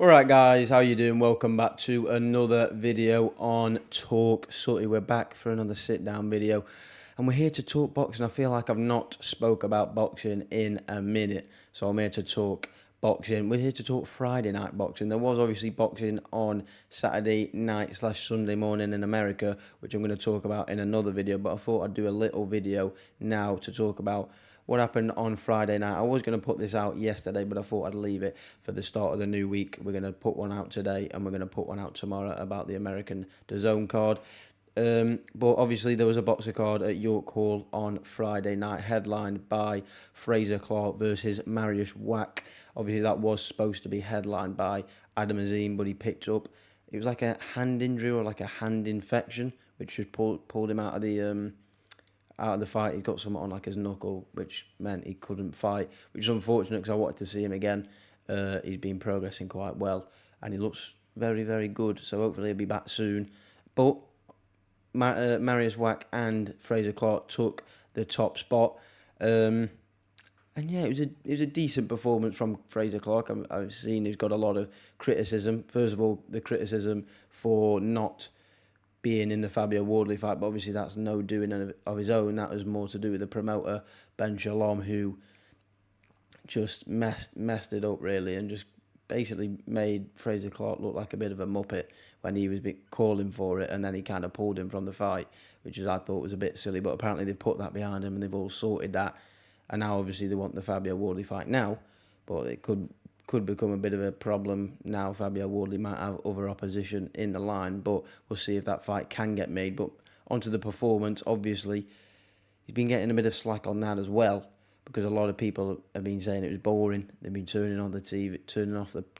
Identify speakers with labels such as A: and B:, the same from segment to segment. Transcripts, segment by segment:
A: Alright guys, how you doing? Welcome back to another video on Talk Sooty. We're back for another sit down video and we're here to talk boxing. I feel like I've not spoke about boxing in a minute, so I'm here to talk boxing. We're here to talk Friday night boxing. There was obviously boxing on Saturday night / Sunday morning in America, which I'm going to talk about in another video, but I thought I'd do a little video now to talk about what happened on Friday night. I was going to put this out yesterday, but I thought I'd leave it for the start of the new week. We're going to put one out today, and we're going to put one out tomorrow about the American DAZN card. But obviously there was a boxer card at York Hall on Friday night, headlined by Frazer Clarke versus Mariusz Wach. Obviously that was supposed to be headlined by Adam Azim, but he picked up, it was like a hand injury or like a hand infection, which just pulled him out of the fight. He got something on like his knuckle, which meant he couldn't fight, which is unfortunate because I wanted to see him again. He's been progressing quite well and he looks very, very good, so hopefully he'll be back soon. But Mariusz Wach and Frazer Clarke took the top spot. And yeah, it was a decent performance from Frazer Clarke. I've seen he's got a lot of criticism. First of all, the criticism for not being in the Fabio Wardley fight, but obviously that's no doing of his own. That was more to do with the promoter, Ben Shalom, who just messed it up really and just basically made Frazer Clarke look like a bit of a muppet when he was calling for it, and then he kind of pulled him from the fight, which I thought was a bit silly, but apparently they've put that behind him and they've all sorted that, and now obviously they want the Fabio Wardley fight now, but it could become a bit of a problem now. Fabio Wardley might have other opposition in the line, but we'll see if that fight can get made. But onto the performance, obviously he's been getting a bit of slack on that as well, because a lot of people have been saying it was boring. They've been turning off the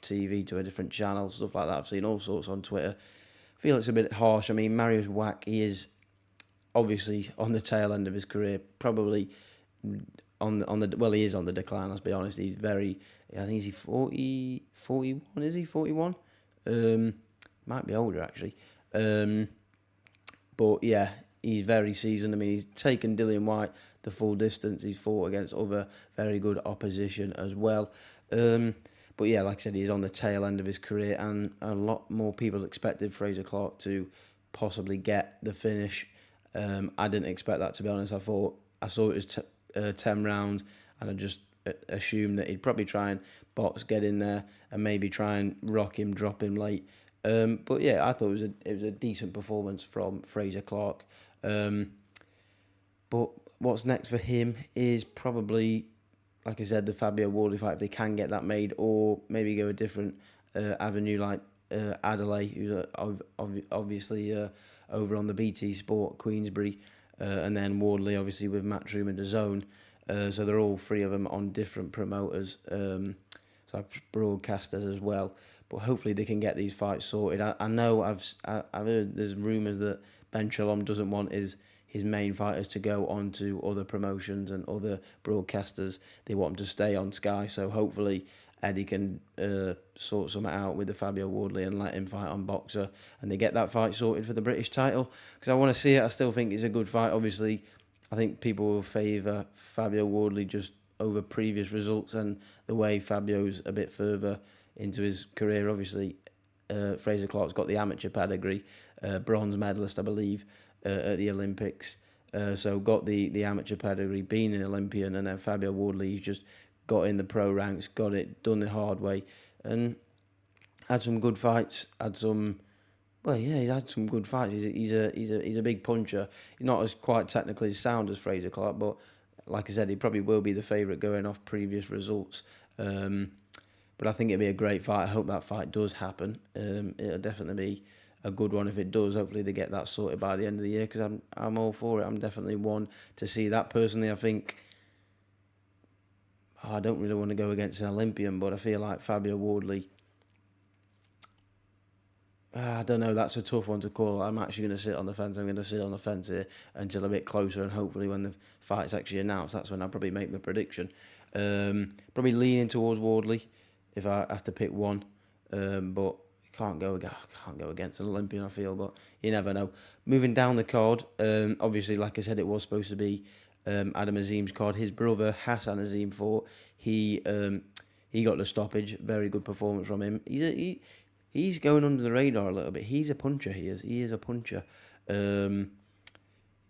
A: TV to a different channel, stuff like that. I've seen all sorts on Twitter. I feel it's a bit harsh. I mean, Mariusz Wach, he is obviously on the tail end of his career, probably he is on the decline, let's be honest. He's very, I think he's 41, is he? 41? Might be older, actually. But yeah, he's very seasoned. I mean, he's taken Dillian Whyte the full distance. He's fought against other very good opposition as well. But yeah, like I said, he's on the tail end of his career, and a lot more people expected Frazer Clarke to possibly get the finish. I didn't expect that, to be honest. I saw it was 10 rounds, and I just assumed that he'd probably try and box, get in there, and maybe try and rock him, drop him late. But yeah, I thought it was a decent performance from Frazer Clarke. But what's next for him is probably, like I said, the Fabio Wardley fight, if they can get that made, or maybe go a different avenue like Adelaide, who's obviously over on the BT Sport Queensbury, and then Wardley obviously with Matchroom and DAZN. So they're all three of them on different promoters, so broadcasters as well. But hopefully they can get these fights sorted. I know I've heard there's rumours that Ben Shalom doesn't want his main fighters to go on to other promotions and other broadcasters. They want them to stay on Sky. So hopefully Eddie can sort something out with the Fabio Wardley and let him fight on Boxer, and they get that fight sorted for the British title, because I want to see it. I still think it's a good fight. Obviously, I think people will favour Fabio Wardley just over previous results and the way Fabio's a bit further into his career. Obviously, Frazer Clarke's got the amateur pedigree, bronze medalist, I believe, at the Olympics. So got the amateur pedigree, being an Olympian, and then Fabio Wardley, he's just got in the pro ranks, got it done the hard way, and had some good fights. He's had some good fights. He's a big puncher. He's not as quite technically sound as Frazer Clarke, but like I said, he probably will be the favourite going off previous results. But I think it'll be a great fight. I hope that fight does happen. It'll definitely be a good one if it does. Hopefully they get that sorted by the end of the year, because I'm all for it. I'm definitely one to see that personally. I think I don't really want to go against an Olympian, but I feel like Fabio Wardley, I don't know, that's a tough one to call. I'm actually going to sit on the fence. I'm going to sit on the fence here until a bit closer, and hopefully when the fight's actually announced, that's when I'll probably make my prediction. Probably leaning towards Wardley if I have to pick one, but can't go against an Olympian, I feel, but you never know. Moving down the card, obviously, like I said, it was supposed to be Adam Azim's card. His brother Hassan Azim fought. He he got the stoppage. Very good performance from him. He's going under the radar a little bit. He's a puncher. He is a puncher.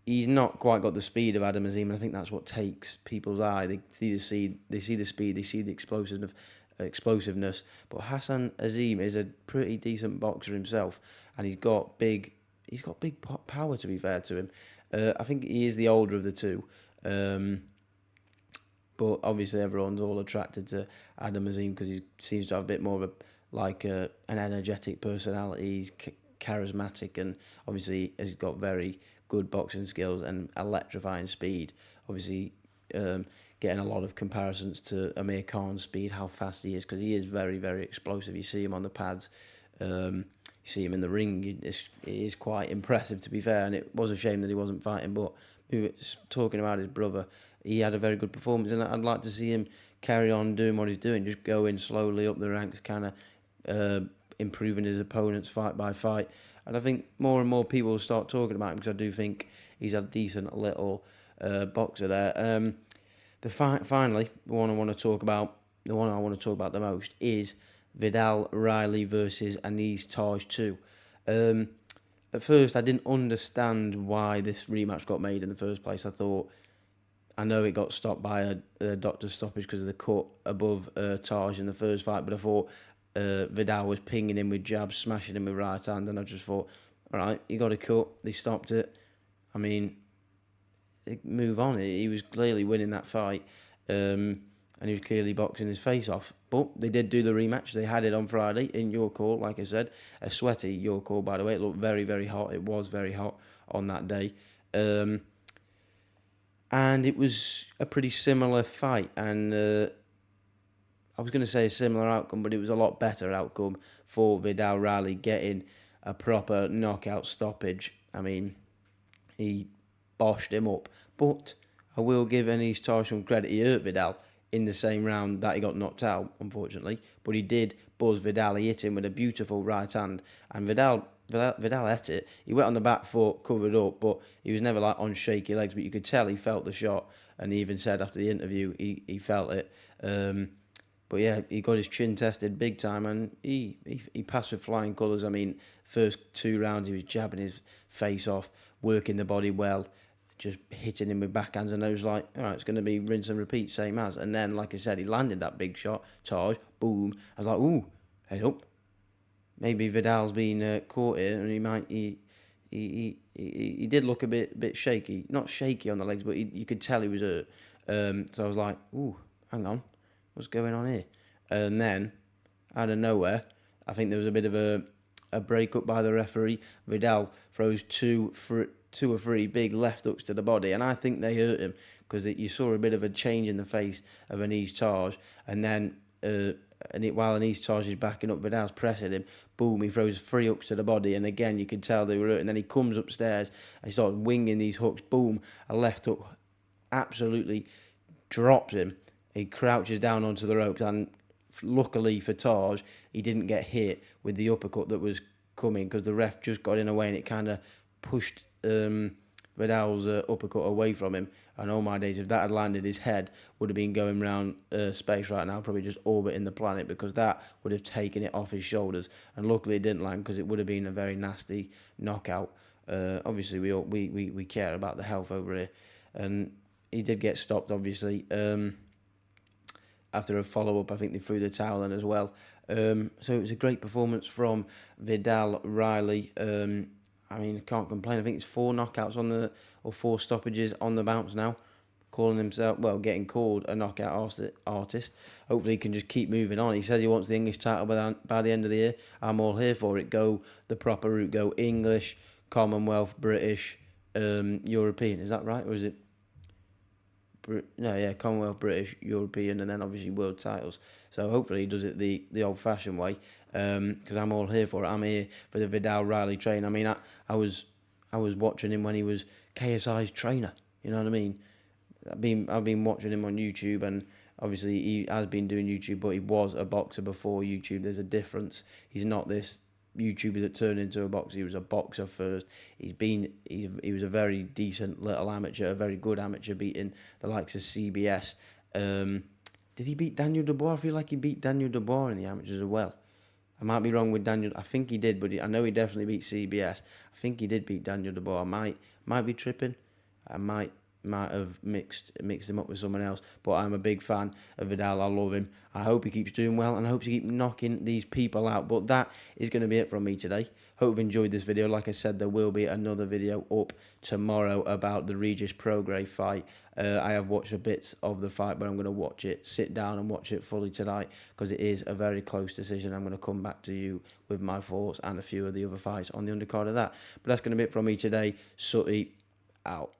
A: He's not quite got the speed of Adam Azim, and I think that's what takes people's eye. They see the speed, they see the explosiveness. But Hassan Azim is a pretty decent boxer himself, and he's got big power. To be fair to him, I think he is the older of the two. But obviously everyone's all attracted to Adam Azim because he seems to have a bit more of an energetic personality. He's charismatic, and obviously has got very good boxing skills and electrifying speed. Obviously, getting a lot of comparisons to Amir Khan's speed, how fast he is, because he is very, very explosive. You see him on the pads, you see him in the ring. It is quite impressive, to be fair, and it was a shame that he wasn't fighting. But talking about his brother, he had a very good performance, and I'd like to see him carry on doing what he's doing, just going slowly up the ranks, kind of improving his opponents fight by fight. And I think more and more people will start talking about him, because I do think he's a decent little boxer there. Finally, the one I want to talk about the most is Viddal Riley versus Anis Taj 2. At first, I didn't understand why this rematch got made in the first place. I know it got stopped by a doctor's stoppage because of the cut above Taj in the first fight, but I thought Viddal was pinging him with jabs, smashing him with right hand, and I just thought, all right, he got a cut. They stopped it. I mean, move on. He was clearly winning that fight, and he was clearly boxing his face off. But they did do the rematch. They had it on Friday in York, like I said. A sweaty York, by the way. It looked very, very hot. It was very hot on that day. And it was a pretty similar fight. And I was going to say a similar outcome, but it was a lot better outcome for Viddal Riley getting a proper knockout stoppage. I mean, he boshed him up. But I will give Anis Taj some credit. He hurt Viddal in the same round that he got knocked out, unfortunately. But he did buzz Viddal. He hit him with a beautiful right hand. And Viddal ate it. He went on the back foot, covered up, but he was never like on shaky legs. But you could tell he felt the shot. And he even said after the interview he felt it. But yeah, he got his chin tested big time, and he passed with flying colours. I mean, first 2 rounds he was jabbing his face off, working the body well, just hitting him with backhands, and I was like, all right, it's going to be rinse and repeat, same as. And then, like I said, he landed that big shot, Taj, boom. I was like, ooh, head up. Maybe Vidal's been caught here, and he did look a bit shaky. Not shaky on the legs, but you could tell he was hurt. So I was like, ooh, hang on, what's going on here? And then, out of nowhere, I think there was a bit of a break-up by the referee. Viddal throws two or three big left hooks to the body, and I think they hurt him, because you saw a bit of a change in the face of Anis Taj, and then while Anis Taj is backing up, Vidal's pressing him, boom, he throws 3 hooks to the body, and again you could tell they were hurt, and then he comes upstairs and he starts winging these hooks, boom, a left hook absolutely drops him. He crouches down onto the ropes, and luckily for Taj, he didn't get hit with the uppercut that was coming, because the ref just got in the way, and it kind of pushed Vidal's uppercut away from him. And oh my days, if that had landed, his head would have been going round space right now, probably just orbiting the planet, because that would have taken it off his shoulders. And luckily it didn't land, because it would have been a very nasty knockout. Obviously we care about the health over here, and he did get stopped, obviously. After a follow-up, I think they threw the towel in as well. So it was a great performance from Viddal Riley. I mean, I can't complain. I think it's 4 knockouts 4 stoppages on the bounce now. Getting called a knockout artist. Hopefully he can just keep moving on. He says he wants the English title by the end of the year. I'm all here for it. Go the proper route. Go English, Commonwealth, British, European. Is that right? Or is it... Commonwealth, British, European, and then obviously world titles. So hopefully he does it the old-fashioned way, because I'm all here for it. I'm here for the Viddal Riley train. I mean, I was watching him when he was KSI's trainer. You know what I mean? I've been watching him on YouTube, and obviously he has been doing YouTube, but he was a boxer before YouTube. There's a difference. He's not this YouTuber that turned into a boxer. He was a boxer first. He was a very decent little amateur, a very good amateur, beating the likes of CBS. Did he beat Daniel Dubois? I feel like he beat Daniel Dubois in the amateurs as well. I might be wrong with Daniel. I think he did, but I know he definitely beat CBS. I think he did beat Daniel Dubois. I might be tripping. I might have mixed him up with someone else. But I'm a big fan of Viddal. I love him. I hope he keeps doing well, and I hope he keeps knocking these people out. But that is going to be it from me today. Hope you've enjoyed this video. Like I said, there will be another video up tomorrow about the Regis Prograis fight. I have watched a bit of the fight, but I'm going to watch it, sit down and watch it fully tonight, because it is a very close decision. I'm going to come back to you with my thoughts and a few of the other fights on the undercard of that. But that's going to be it from me today. Sooty out.